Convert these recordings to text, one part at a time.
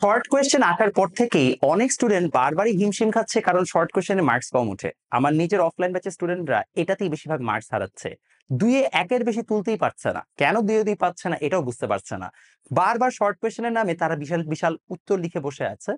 Short question আসার পর থেকেই অনেক স্টুডেন্ট বারবারই হিমশিম খাচ্ছে, কারণ শর্ট কোয়েশ্চেনে মার্কস কম উঠে। আমার নিজের অফলাইন ব্যাচের স্টুডেন্টরা এটাতেই বেশিরভাগ মার্কস হারাচ্ছে। দুইয়ে একের বেশি তুলতেই পারছে না, কেন দুইয়ে দুই পাচ্ছে না এটাও বুঝতে পারছে না। বারবার শর্ট কোয়েশ্চেনের নামে তারা বিশাল বিশাল উত্তর লিখে বসে আছে,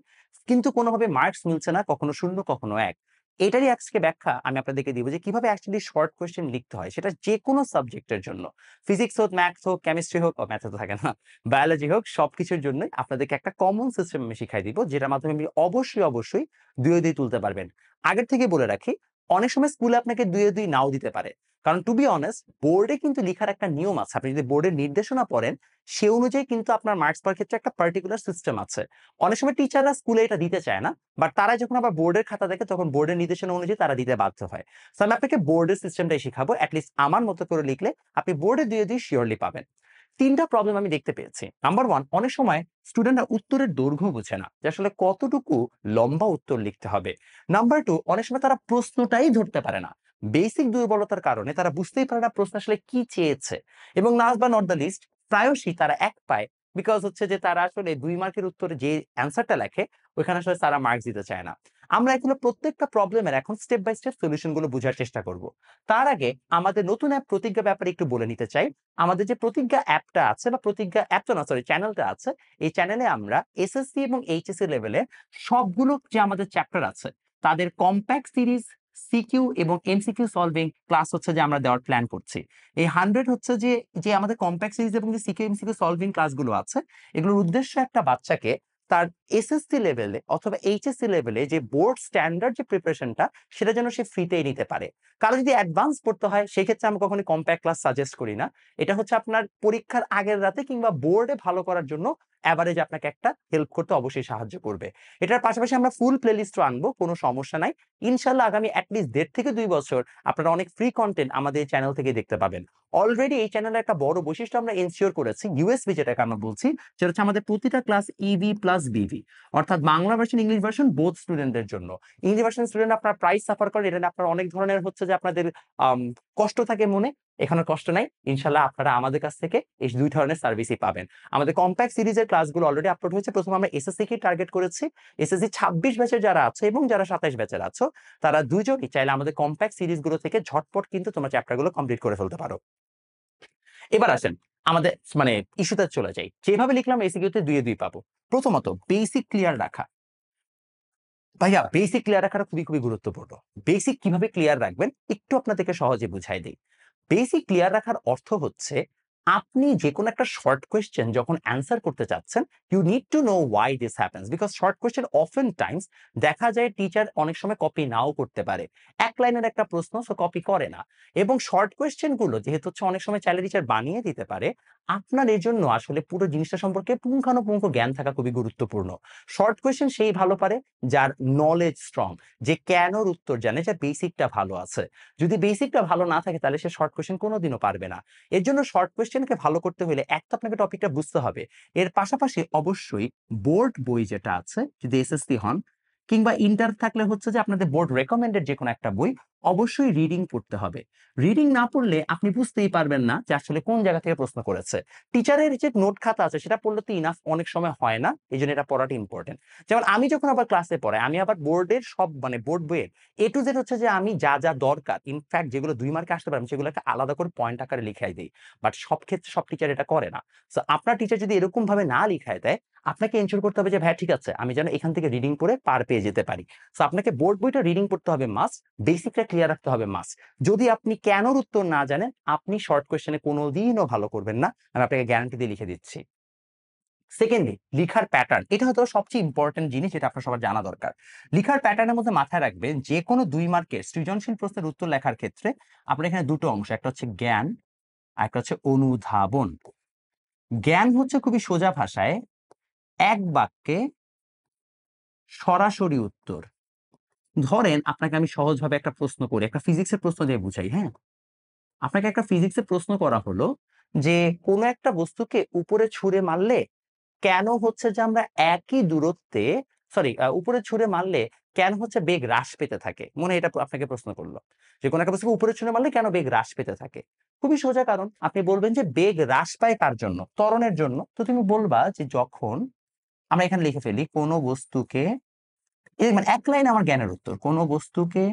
কিন্তু কোনোভাবে মার্কস মিলছে না, কখনো শূন্য কখনো এক। এটারই আজকে ব্যাখ্যা আমি আপনাদেরকে দিব যে কিভাবে অ্যাকচুয়ালি শর্ট কোয়েশ্চেন লিখতে হয়, সেটা যে কোনো সাবজেক্টের জন্য। ফিজিক্স হোক, ম্যাথস হোক, কেমিস্ট্রি হোক, ম্যাথে তো থাকে না, বায়োলজি হোক, সবকিছুর জন্য আপনাদেরকে একটা কমন সিস্টেম আমি শিখাই দিব, যেটার মাধ্যমে আপনি অবশ্যই অবশ্যই দুই দুই তুলতে পারবেন। আগের থেকে বলে রাখি, অনেক সময় স্কুলে আপনাকে দুই দুই নাও দিতে পারে, কারণ টু বি অনেস্ট বোর্ডে কিন্তু লেখার একটা নিয়ম আছে। আপনি যদি বোর্ডের নির্দেশনা পড়েন, সে অনুযায়ী কিন্তু আপনার মার্কস পাওয়ার ক্ষেত্রে একটা পার্টিকুলার সিস্টেম আছে। অনেক সময় টিচাররা স্কুলে এটা দিতে চায় না, বাট তারা যখন আবার বোর্ডের খাতা দেখে তখন বোর্ডের নির্দেশনা অনুযায়ী তারা দিতে বাধ্য হয়। তো আমি আপনাকে বোর্ডের সিস্টেমটাই শিখাবো, অ্যাটলিস্ট আমার মতো করে লিখলে আপনি বোর্ডে দুই দুই শিওরলি পাবেন। তিনটা প্রবলেম আমি দেখতে পেয়েছি। নাম্বার ওয়ান, অনেক সময় স্টুডেন্টরা উত্তরের দৈর্ঘ্য বোঝে না, যে আসলে কতটুকু লম্বা উত্তর লিখতে হবে। নাম্বার টু, অনেক সময় তারা প্রশ্নটাই ধরতে পারে না। বেসিক দুর্বলতার কারণে তারা বুঝতেই পারে না প্রশ্ন আসলে কি চেয়েছে। এবং লাস্ট বা নট দ্য লিস্ট, প্রায়শই তারা এক পায়, বিকজ হচ্ছে যে তারা আসলে 2 মার্কের উত্তরে যে অ্যান্সারটা লেখে ওইখানে আসলে তারা মার্কস দিতে চায় না। আমরা এগুলো প্রত্যেকটা প্রবলেমের এখন স্টেপ বাই স্টেপ সলিউশন গুলো বোঝার চেষ্টা করব। তার আগে আমাদের নতুন অ্যাপ প্রতিজ্ঞা ব্যাপারে একটু বলে নিতে চাই। আমাদের যে প্রতিজ্ঞা অ্যাপটা আছে, বা প্রতিজ্ঞা অ্যাপটা না, সরি, চ্যানেলটা আছে, এই চ্যানেলে আমরা এসএসসি এবং এইচএসসি লেভেলে সবগুলো যে আমাদের চ্যাপ্টার আছে তাদের কম্প্যাক্ট সিরিজ, সিকিউ এবং এমসিকিউ সলভিং ক্লাস হচ্ছে যে আমরা দেওয়ার প্ল্যান করছি। এই 100 হচ্ছে যে যে আমাদের কম্প্যাক্ট সিরিজ এবং যে সিকিউ এমসিকিউ সলভিং ক্লাসগুলো আছে, এগুলোর উদ্দেশ্য একটা বাচ্চাকে তার এসএসসি লেভেলে অথবা এইচএসসি লেভেলে যে বোর্ড স্ট্যান্ডার্ড যে প্রিপারেশনটা, সেটা যেন সে ফ্রিতেই নিতে পারে। কারো যদি অ্যাডভান্স পড়তে হয়, সেক্ষেত্রে আমি কখনোই কম্প্যাক্ট ক্লাস সাজেস্ট করি না। এটা হচ্ছে আপনার পরীক্ষার আগের রাতে কিংবা বোর্ডে ভালো করার জন্য অ্যাভারেজ আপনাকে একটা হেল্প করতে অবশ্যই সাহায্য করবে। এটার পাশাপাশি আমরা ফুল প্লেলিস্টও আনবো, কোনো সমস্যা নাই। ইনশাল্লাহ আগামী অ্যাটলিস্ট 1.5 থেকে 2 বছর আপনারা অনেক ফ্রি কন্টেন্ট আমাদের এই চ্যানেল থেকে দেখতে পাবেন। অলরেডি এই চ্যানেলে একটা বড় বৈশিষ্ট্য আমরা এনশিওর করেছি, ইউএসবি যেটাকে আমরা বলছি, সেটা হচ্ছে আমাদের প্রতিটা ক্লাস ইভি প্লাস বিভি, অর্থাৎ Bangla version English version both স্টুডেন্টদের জন্য। ইংলিশ ভার্সন স্টুডেন্ট আপনার প্রাইস সাফার করেন, এটা আপনার অনেক ধরনের হচ্ছে যে আপনাদের কষ্ট থাকে মনে, এখানে কষ্ট নাই। ইনশাল্লাহ আপনারা আমাদের কাছ থেকে এই 2 ধরনের সার্ভিসই পাবেন। আমাদের কম্প্যাক্ট সিরিজের ক্লাসগুলো অলরেডি আপলোড হয়েছে। প্রথমে আমরা এসএসসি কে টার্গেট করেছি। এসএসসি 26 ব্যাচের যারা আছে এবং যারা 27 ব্যাচের আছো, তারা দুজনই চাইলে আমাদের কম্প্যাক্ট সিরিজগুলো থেকে ঝটপট কিন্তু তোমার চ্যাপ্টারগুলো কমপ্লিট করে ফেলতে পারো। এবার আসেন আমাদের মানে ইস্যুতে চলে যাই। যেভাবে লিখলাম এসিকিউতে 2-2 পাবো। প্রথমত বেসিক ক্লিয়ার রাখা। ভাইয়া, বেসিক ক্লিয়ার রাখাটা খুবই খুবই গুরুত্বপূর্ণ। বেসিক কিভাবে ক্লিয়ার রাখবেন একটু আপনাদেরকে সহজে বুঝাই দিই। বেসিক ক্লিয়ার রাখার অর্থ হচ্ছে, আপনি যে কোনো একটা শর্ট কোয়েশ্চেন যখন অ্যান্সার করতে চাচ্ছেন, you need to know why this happens, because short question often times দেখা যায় টিচার অনেক সময় কপি নাও করতে পারে। এক লাইনের একটা প্রশ্ন, সো কপি করে না। এবং শর্ট কোয়েশ্চেন গুলো যেহেতু হচ্ছে অনেক সময় চাইলে টিচার বানিয়ে দিতে পারে, আপনার এর জন্য আসলে পুরো জিনিসটা সম্পর্কে পুঙ্খানুপুঙ্খ জ্ঞান থাকা খুবই গুরুত্বপূর্ণ। শর্ট কোয়েশ্চেন সেই ভালো পারে যার নলেজ স্ট্রং, যে কেনর উত্তর জানে, যার বেসিকটা ভালো আছে। যদি বেসিকটা ভালো না থাকে তাহলে সে শর্ট কোয়েশ্চেন কোনোদিনও পারবে না। এর জন্য শর্ট কোয়েশ্চেনকে ভালো করতে হলে একটা আপনাকে টপিকটা বুঝতে হবে। এর পাশাপাশি অবশ্যই বোর্ড বই যেটা আছে, যদি এসএসসি হন কিংবা ইন্টার থাকলে হচ্ছে যে আপনাদের বোর্ড রেকমেন্ডেড যে কোনো একটা বই অবশ্যই রিডিং পড়তে হবে। রিডিং না পড়লে আপনি বুঝতেই পারবেন না যে আসলে কোন জায়গা থেকে প্রশ্ন করেছে। টিচারের যে নোট খাতা আছে সেটা পড়লে তো ইনাফ অনেক সময় হয় না, এই জন্য এটা পড়াটা ইম্পর্টেন্ট। যেমন আমি যখন আবার ক্লাসে পড়াই, আমি আবার বোর্ডের সব মানে বোর্ড বইয়ের A to Z হচ্ছে যে আমি যা যা দরকার, ইনফ্যাক্ট যেগুলো 2 মার্কে আসতে পারে, আমি সেগুলো একটা আলাদা করে পয়েন্ট আকারে লিখাই দিই। বাট সব ক্ষেত্রে সব টিচার এটা করে না। সো আপনার টিচার যদি এরকম ভাবে না লিখায় দেয়, আপনাকে এনশিওর করতে হবে যে ভাই ঠিক আছে, আমি যেন এখান থেকে রিডিং করে পার পেয়ে যেতে পারি। সো আপনাকে বোর্ড বইটা রিডিং পড়তে হবে মাস্ট, বেসিকটা ক্লিয়ার রাখতে হবে মাস্ট। যদি আপনি কেনর উত্তর না জানেন, আপনি শর্ট কোয়েশ্চেনে কোনোদিনও ভালো করবেন না, আমি আপনাকে গ্যারান্টি দিয়ে লিখে দিচ্ছি। সেকেন্ডলি, লিখার প্যাটার্ন, এটা হয়তো সবচেয়ে ইম্পর্টেন্ট জিনিস, যেটা আপনার সবার জানা দরকার। লিখার প্যাটার্নের মধ্যে মাথায় রাখবেন, যে কোনো 2 মার্কের সৃজনশীল প্রশ্নের উত্তর লেখার ক্ষেত্রে আপনার এখানে দুটো অংশ, একটা হচ্ছে জ্ঞান আর একটা হচ্ছে অনুধাবন। জ্ঞান হচ্ছে খুবই সোজা ভাষায় এক বাক্যে সরাসরি উত্তর। ধরেন আপনাকে আমি সহজভাবে একটা প্রশ্ন করি, একটা ফিজিক্সের প্রশ্ন দিয়ে বুঝাই, হ্যাঁ? আপনাকে একটা ফিজিক্সের প্রশ্ন করা হলো যে কোনো একটা বস্তুকে উপরে ছুঁড়ে মারলে কেন হচ্ছে যে আমরা একই দূরত্বে, সরি, উপরে ছুঁড়ে মারলে কেন হচ্ছে বেগ হ্রাস পেতে থাকে, মনে হয় এটা আপনাকে প্রশ্ন করলো যে কোনো একটা বস্তুকে উপরে ছুঁড়ে মারলে কেন বেগ হ্রাস পেতে থাকে। খুবই সোজা কারণ, আপনি বলবেন যে বেগ হ্রাস পায় কার জন্য, ত্বরণের জন্য। তো তুমি বলবা যে যখন আমরা এখানে লিখে ফেলি, কোন বস্তুকে, মানে এক লাইন আমার জ্ঞানের উত্তর, কোন বস্তুকে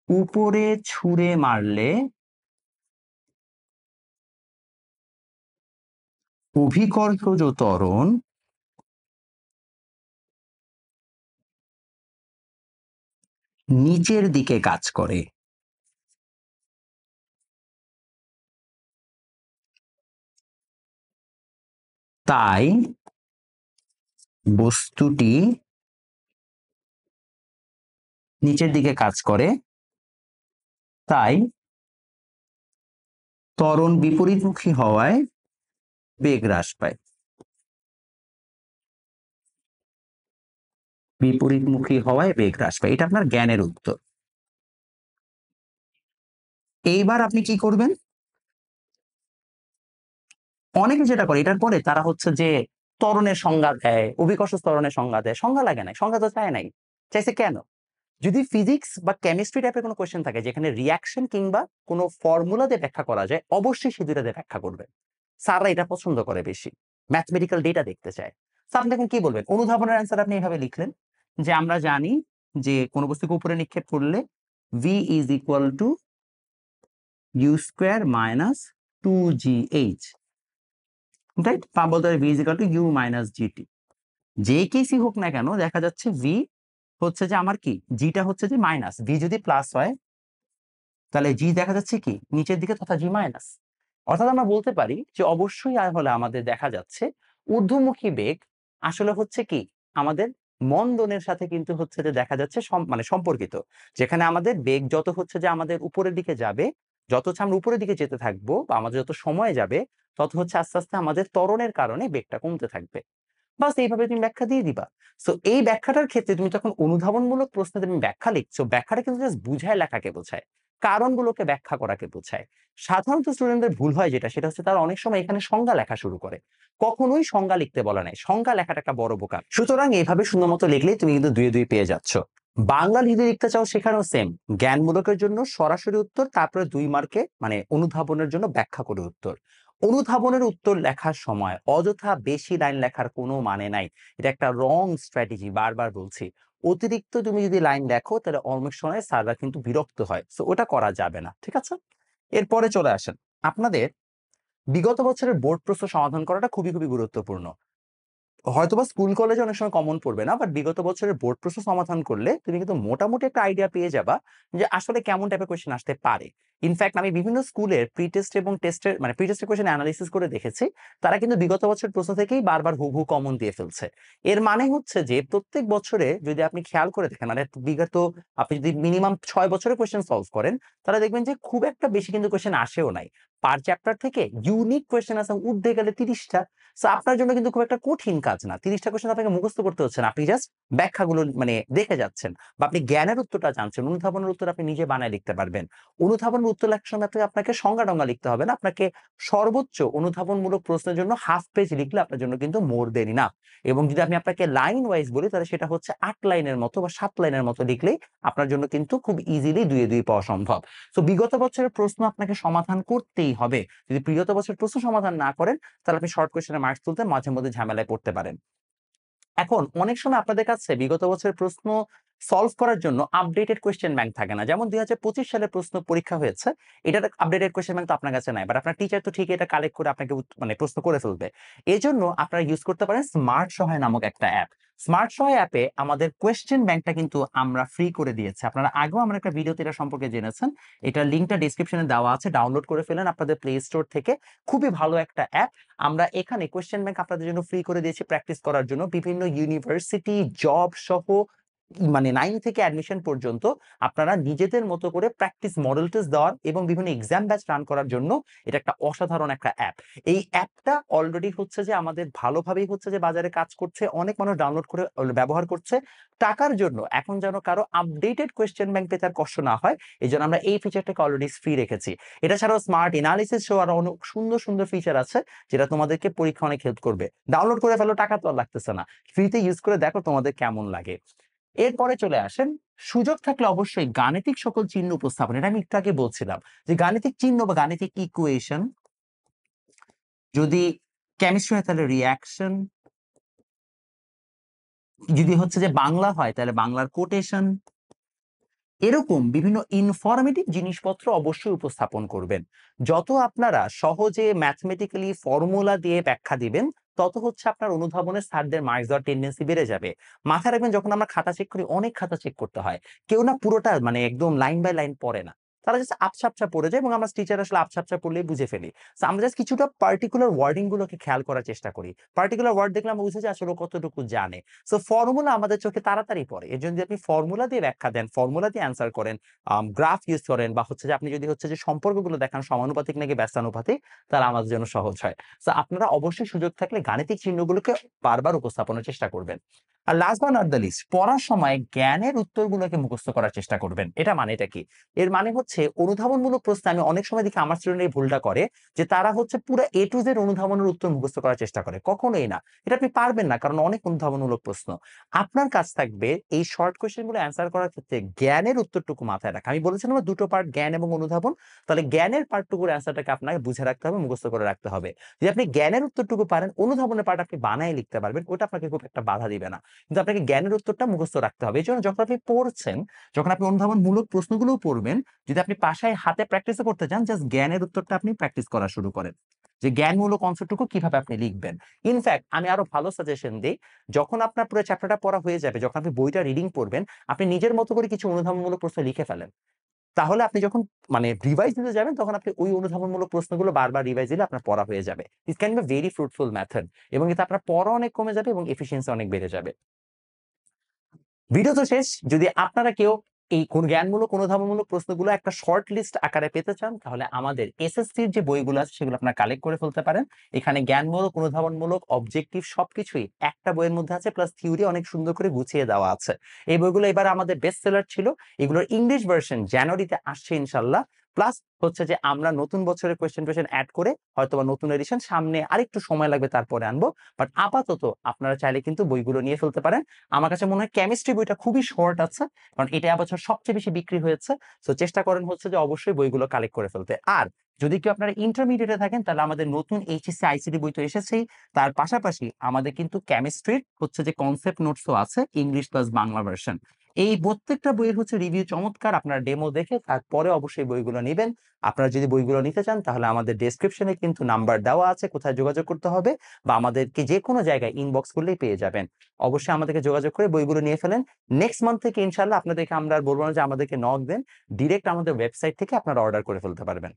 উপরে ছুঁড়ে মারলে অভিকর্ষজ ত্বরণ নিচের দিকে কাজ করে। তাই বস্তুটি নিচের দিকে কাজ করে, তাই ত্বরণ বিপরীতমুখী হওয়ায় বেগ হ্রাস পায়। বিপরীতমুখী হওয়ায় বেগ হ্রাস পায়, এটা আপনার জ্ঞানের উত্তর। এইবার আপনি কি করবেন, অনেকে যেটা করে এটার পরে তারা হচ্ছে যে ত্বরণের সংজ্ঞা দেয়, অভিকর্ষ ত্বরণের সংজ্ঞা দেয়। সংজ্ঞা লাগে নাই, সংজ্ঞা তো চায় নাই, চাইছে কেন? যদি ফিজিক্স বা কেমিস্ট্রি টাইপের কোনো কোয়েশ্চেন থাকে যেখানে রিয়াকশন কিংবা কোনো ফর্মুলা দিয়ে ব্যাখ্যা করা যায়, অবশ্যই সে দুইটা দিয়ে ব্যাখ্যা করবে। স্যাররা এটা পছন্দ করে বেশি, ম্যাথমেটিক্যাল ডেটা দেখতে চায়। স্যার আপনি এখন কি বলবেন? অনুধাবনের অ্যান্সার আপনি এভাবে লিখলেন যে আমরা জানি যে কোনো বস্তুকে উপরে নিক্ষেপ করলে v is equal to u square minus 2gh, right? বা বলতে হবে v is equal to u minus GT. যে কেসই হোক না কেন, দেখা যাচ্ছে v হচ্ছে যে আমার কি, জিটা হচ্ছে যে মাইনাস, v যদি প্লাস হয় তাহলে জি দেখা যাচ্ছে কি নিচের দিকে, তথা জি মাইনাস। অর্থাৎ আমরা বলতে পারি যে অবশ্যই হলে আমাদের দেখা যাচ্ছে ঊর্ধ্বমুখী বেগ আসলে হচ্ছে কি আমাদের মন্দনের সাথে কিন্তু হচ্ছে যে দেখা যাচ্ছে মানে সম্পর্কিত। যেখানে আমাদের বেগ যত হচ্ছে যে আমাদের উপরের দিকে যাবে, যত হচ্ছে আমরা উপরের দিকে যেতে থাকবো বা আমাদের যত সময় যাবে, তত হচ্ছে আস্তে আস্তে আমাদের ত্বরণের কারণে বেগটা কমতে থাকবে। বাস এইভাবে তুমি ব্যাখ্যা দিয়ে দিবা। সো এই ব্যাখ্যাটার ক্ষেত্রে তুমি যখন অনুধাবনমূলক প্রশ্নে তুমি ব্যাখ্যা লিখছো, ব্যাখ্যাটা কিন্তু জাস্ট বুঝায় লেখাকে বোঝায়, কারণগুলোকে ব্যাখ্যা করাকে বোঝায়। সাধারণত স্টুডেন্টদের ভুল হয় যেটা, সেটা হচ্ছে তারা অনেক সময় এখানে সংজ্ঞা লেখা শুরু করে। কখনোই সংজ্ঞা লিখতে বলা নাই, সংজ্ঞা লেখাটা একটা বড় বোকা। সুতরাং এইভাবে সুন্দর মতো লিখলেই তুমি কিন্তু 2-2 পেয়ে যাচ্ছ। বাংলা যদি লিখতে চাও সেখানেও সেম, জ্ঞানমূলকের জন্য সরাসরি উত্তর, তারপরে 2 মার্কে মানে অনুধাবনের জন্য ব্যাখ্যা করে উত্তর। অনুধাবনের উত্তর লেখার সময় অযথা বেশি লাইন লেখার কোনো মানে নাই, এটা একটা রং স্ট্র্যাটেজি, বারবার বলছি। অতিরিক্ত তুমি যদি লাইন লেখো তাহলে অনেক সময় স্যাররা কিন্তু বিরক্ত হয়, সো ওটা করা যাবে না, ঠিক আছে? এরপরে চলে আসেন, আপনাদের বিগত বছরের বোর্ড প্রশ্ন সমাধান করাটা খুবই খুবই গুরুত্বপূর্ণ। হয়তোবা স্কুল কলেজে অনেক সময় কমন পড়বে না, বাট বিগত বছরের বোর্ড প্রশ্ন সমাধান করলে তুমি কিন্তু মোটামুটি একটা আইডিয়া পেয়ে যাবা যে আসলে কেমন টাইপের কোয়েশ্চেন আসতে পারে। ইনফ্যাক্ট আমি বিভিন্ন স্কুলের প্রি টেস্ট এবং টেস্টের মানে প্রি টেস্টের কোয়েশ্চেন অ্যানালিসিস করে দেখেছি, তারা কিন্তু বিগত বছর প্রশ্ন থেকেই বারবার হুবহু কমন দিয়ে ফেলছে। এর মানে হচ্ছে যে প্রত্যেক বছরে যদি আপনি খেয়াল করে দেখেন, মানে বিগত আপনি যদি মিনিমাম 6 বছরের কোয়েশ্চেন সলভ করেন, তাহলে দেখবেন যে খুব একটা বেশি কিন্তু কোয়েশ্চেন আসেও নাই। পার চ্যাপ্টার থেকে ইউনিক কোয়েশ্চেন আছে ঊর্ধ্বে গেলে 30টা। সো আপনার জন্য কিন্তু খুব একটা কঠিন কাজ না, 30টা কোয়েশ্চেন আপনাকে মুখস্থ করতে হচ্ছে না, আপনি জাস্ট ব্যাখ্যাগুলো মানে দেখে যাচ্ছেন, বা আপনি জ্ঞানের উত্তরটা জানছেন, অনুধাবনের উত্তর আপনি নিজে বানায় লিখতে পারবেন। অনুধাবনের উত্তর লেখার সময় আপনাকে সংজ্ঞা টঙ্গা লিখতে হবে না, আপনাকে সর্বোচ্চ অনুধাবনমূলক প্রশ্নের জন্য হাফ পেজ লিখলে আপনার জন্য কিন্তু মোর দেন ইনাফ। এবং যদি আমি আপনাকে লাইন ওয়াইজ বলি তাহলে সেটা হচ্ছে 8 লাইনের মতো বা 7 লাইনের মতো লিখলেই আপনার জন্য কিন্তু খুব ইজিলি 2-2 পাওয়া সম্ভব। তো বিগত বছরের প্রশ্ন আপনাকে সমাধান করতেই হবে। যদি বিগত বছরের প্রশ্ন সমাধান না করেন তাহলে আপনি শর্ট কোয়েশ্চেনের মার্কস তুলতে মাঝে মধ্যে ঝামেলায় পড়তে পারেন। এখন অনেক সময় আপনাদের কাছে বিগত বছরের প্রশ্ন সলভ করার জন্য আপডেটেড কোয়েশ্চেন ব্যাংক থাকে না। যেমন 2025 সালের প্রশ্ন পরীক্ষা হয়েছে, এটার আপডেটেড কোয়েশ্চেন ব্যাংক তো আপনার কাছে নাই, বাট আপনার টিচার তো ঠিক এটা কালেক্ট করে আপনাকে মানে প্রশ্ন করে ফেলবে। এজন্য আপনারা ইউজ করতে পারেন স্মার্ট সহায় নামক একটা অ্যাপ। স্মার্ট সহায় অ্যাপে আমাদের কোয়েশ্চেন ব্যাংকটা কিন্তু আমরা ফ্রি করে দিয়েছি। আপনারা আগেও আমার একটা ভিডিওতে এটা সম্পর্কে জেনেছেন, এটার লিঙ্কটা ডেসক্রিপশনে দেওয়া আছে, ডাউনলোড করে ফেলেন আপনাদের প্লে স্টোর থেকে। খুবই ভালো একটা অ্যাপ। আমরা এখানে কোয়েশ্চেন ব্যাংক আপনাদের জন্য ফ্রি করে দিয়েছি প্র্যাকটিস করার জন্য। বিভিন্ন ইউনিভার্সিটি, জব সহ মানে 9 থেকে অ্যাডমিশন পর্যন্ত আপনারা নিজেদের মতো করে প্র্যাকটিস মডেল টেস্ট দেওয়ার এবং বিভিন্ন এক্সাম ব্যাচ রান করার জন্য এটা একটা অসাধারণ একটা অ্যাপ। এই অ্যাপটা অলরেডি হচ্ছে যে আমাদের ভালোভাবেই হচ্ছে যে বাজারে কাজ করছে, অনেক মানুষ ডাউনলোড করে ব্যবহার করছে। টাকার জন্য এখন যেন কারো আপডেটেড কোয়েশ্চেন ব্যাংক পেতে আর কষ্ট না হয়, এই জন্য আমরা এই ফিচারটাকে অলরেডি ফ্রি রেখেছি। এটা ছাড়াও স্মার্ট এনালিসিস সহ আরো অনেক সুন্দর সুন্দর ফিচার আছে যেটা তোমাদেরকে পরীক্ষা অনেক হেল্প করবে। ডাউনলোড করে ফেলো, টাকা তো আর লাগতেছে না, ফ্রিতে ইউজ করে দেখো তোমাদের কেমন লাগে। এরপরে চলে আসেন, সুযোগ থাকলে অবশ্যই গাণিতিক সকল চিহ্ন উপস্থাপন, এটা আমি একটু আগে বলছিলাম যে গাণিতিক চিহ্ন বা গাণিতিক ইকুয়েশন যদি কেমিস্ট্রি হয় তাহলে রিয়াকশন, যদি হচ্ছে যে বাংলা হয় তাহলে বাংলার কোটেশন। এরকম বিভিন্ন ইনফরমেটিভ জিনিসপত্র অবশ্যই উপস্থাপন করবেন। যত আপনারা সহজে ম্যাথমেটিক্যালি ফর্মুলা দিয়ে ব্যাখ্যা দিবেন, তত হচ্ছে আপনার অনুধাবনের স্যারদের মার্কস দেওয়ার টেন্ডেন্সি বেড়ে যাবে। মাথায় রাখবেন, যখন আমরা খাতা চেক করি অনেক খাতা চেক করতে হয়, কেউ না পুরোটা মানে একদম লাইন বাই লাইন পড়ে না, তারা জাস্ট আপছা আপছা পড়ে যায় এবং আমরা টিচার আসলে আপছা আপছা পড়লেই বুঝে ফেলি। So আমরা জাস্ট কিছুটা পার্টিকুলার ওয়ার্ডিং গুলোকে খেয়াল করার চেষ্টা করি, পার্টিকুলার ওয়ার্ড দেখলে আমরা বুঝে যে আসলে ও কতটুকু জানে। সো ফর্মুলা আমাদের চোখে তাড়াতাড়ি পড়ে, এর জন্য যদি আপনি ফর্মুলা দিয়ে ব্যাখ্যা দেন, ফর্মুলা দিয়ে অ্যান্সার করেন, গ্রাফ ইউজ করেন, বা হচ্ছে যে আপনি যদি হচ্ছে যে সম্পর্কগুলো দেখান সমানুপাতিক নাকি ব্যস্তানুপাতিক, তাহলে আমাদের জন্য সহজ হয়। তো আপনারা অবশ্যই সুযোগ থাকলে গাণিতিক চিহ্নগুলোকে বারবার উপস্থাপনের চেষ্টা করবেন। আর last but not the least, পড়ার সময় জ্ঞানের উত্তরগুলোকে মুখস্থ করার চেষ্টা করবেন। এটা মানেটা কি? এর মানে হচ্ছে অনুধাবনমূলক প্রশ্ন, আমি অনেক সময় দেখি আমার স্টুডেন্ট এই ভুলটা করে, যে তারা হচ্ছে পুরো এ টু জেড অনুধাবনের উত্তর মুখস্থ করার চেষ্টা করে। কখনোই না, এটা আপনি পারবেন না, কারণ অনেক অনুধাবনমূলক প্রশ্ন। আপনার কাজ থাকবে এই শর্ট কোয়েশ্চেন গুলো অ্যান্সার করার ক্ষেত্রে জ্ঞানের উত্তরটুকু মাথায় রাখা। আমি বলেছিলাম না দুটো পার্ট, জ্ঞান এবং অনুধাবন, তাহলে জ্ঞানের পার্টটুকুর অ্যান্সারটাকে আপনাকে বুঝে রাখতে হবে, মুখস্থ করে রাখতে হবে। যদি আপনি জ্ঞানের উত্তরটুকু পারেন, অনুধাবনের পার্ট আপনি বানায় লিখতে পারবেন, ওটা আপনাকে খুব একটা বাধা দিবে না। কিন্তু আপনাকে জ্ঞানের উত্তরটা মুখস্থ রাখতে হবে। এই জন্য যখন আপনি পড়ছেন, যখন আপনি অনুধাবনমূলক প্রশ্নগুলো পড়বেন, যদি আপনি পাশায় হাতে প্র্যাকটিসও করতে চান, জাস্ট জ্ঞানের উত্তরটা আপনি প্র্যাকটিস করা শুরু করেন, যে জ্ঞানমূলক অংশটুকু কিভাবে আপনি লিখবেন। ইনফ্যাক্ট আমি আরো ভালো সাজেশন দিই, যখন আপনার পুরো চ্যাপ্টারটা পড়া হয়ে যাবে, যখন আপনি বইটা রিডিং করবেন, আপনি নিজের মতো করে কিছু অনুধাবনমূলক প্রশ্ন লিখে ফেলেন। তাহলে আপনি যখন মানে রিভাইজ দিতে যাবেন, তখন আপনি ওই অনুধাবনমূলক প্রশ্নগুলো বারবার রিভাইজ দিলে আপনার পড়া হয়ে যাবে। This can be very fruitful method, এবং এতে আপনার পড়া অনেক কমে যাবে এবং এফিসিয়েন্সি অনেক বেড়ে যাবে। ভিডিও তো শেষ। যদি আপনারা কেউ এই কোন জ্ঞানমূলক অনুধাবনমূলক প্রশ্নগুলো একটা শর্ট লিস্ট আকারে পেতে চান, তাহলে আমাদের এসএসসির যে বইগুলো আছে সেগুলো আপনারা কালেক্ট করে ফেলতে পারেন। এখানে জ্ঞানমূলক, অনুধাবনমূলক, অবজেক্টিভ সবকিছুই একটা বইয়ের মধ্যে আছে, প্লাস থিওরি অনেক সুন্দর করে গুছিয়ে দেওয়া আছে। এই বইগুলো এবার আমাদের বেস্ট সেলার ছিল। এগুলোর ইংলিশ ভার্সন জানুয়ারিতে আসছে ইনশাল্লাহ। প্লাস হচ্ছে যে আমরা নতুন বছরের কোয়েশ্চেন টোয়েশ্চেন অ্যাড করে হয়তো বা নতুন এডিশন সামনে আরেকটু সময় লাগবে তারপরে আনবো। বাট আপাতত আপনারা চাইলে কিন্তু বইগুলো নিয়ে ফেলতে পারেন। আমার কাছে মনে হয় কেমিস্ট্রি বইটা খুবই শর্ট আছে, কারণ এটা এবছর সবচেয়ে বেশি বিক্রি হয়েছে। তো চেষ্টা করেন হচ্ছে যে অবশ্যই বইগুলো কালেক্ট করে ফেলতে। আর যদি কেউ আপনারা ইন্টারমিডিয়েটে থাকেন, তাহলে আমাদের নতুন এইচএসসি আইসিটি বই তো এসেছেই, তার পাশাপাশি আমাদের কিন্তু কেমিস্ট্রির হচ্ছে যে কনসেপ্ট নোটসও আছে, ইংলিশ প্লাস বাংলা ভার্সন। এই প্রত্যেকটা বইয়ের হচ্ছে রিভিউ চমৎকার, আপনারা ডেমো দেখে তারপরে অবশ্যই বইগুলো নেবেন। আপনারা যদি বইগুলো নিতে চান, তাহলে আমাদের ডেসক্রিপশনে কিন্তু নাম্বার দেওয়া আছে কোথায় যোগাযোগ করতে হবে, বা আমাদেরকে যে কোনো জায়গায় ইনবক্স করলেই পেয়ে যাবেন। অবশ্যই আমাদেরকে যোগাযোগ করে বইগুলো নিয়ে ফেলেন। নেক্সট মান্থ থেকে ইনশাল্লাহ আপনাদেরকে আমরা আর বলবো না যে আমাদেরকে নক দেন, ডিরেক্ট আমাদের ওয়েবসাইট থেকে আপনারা অর্ডার করে ফেলতে পারবেন।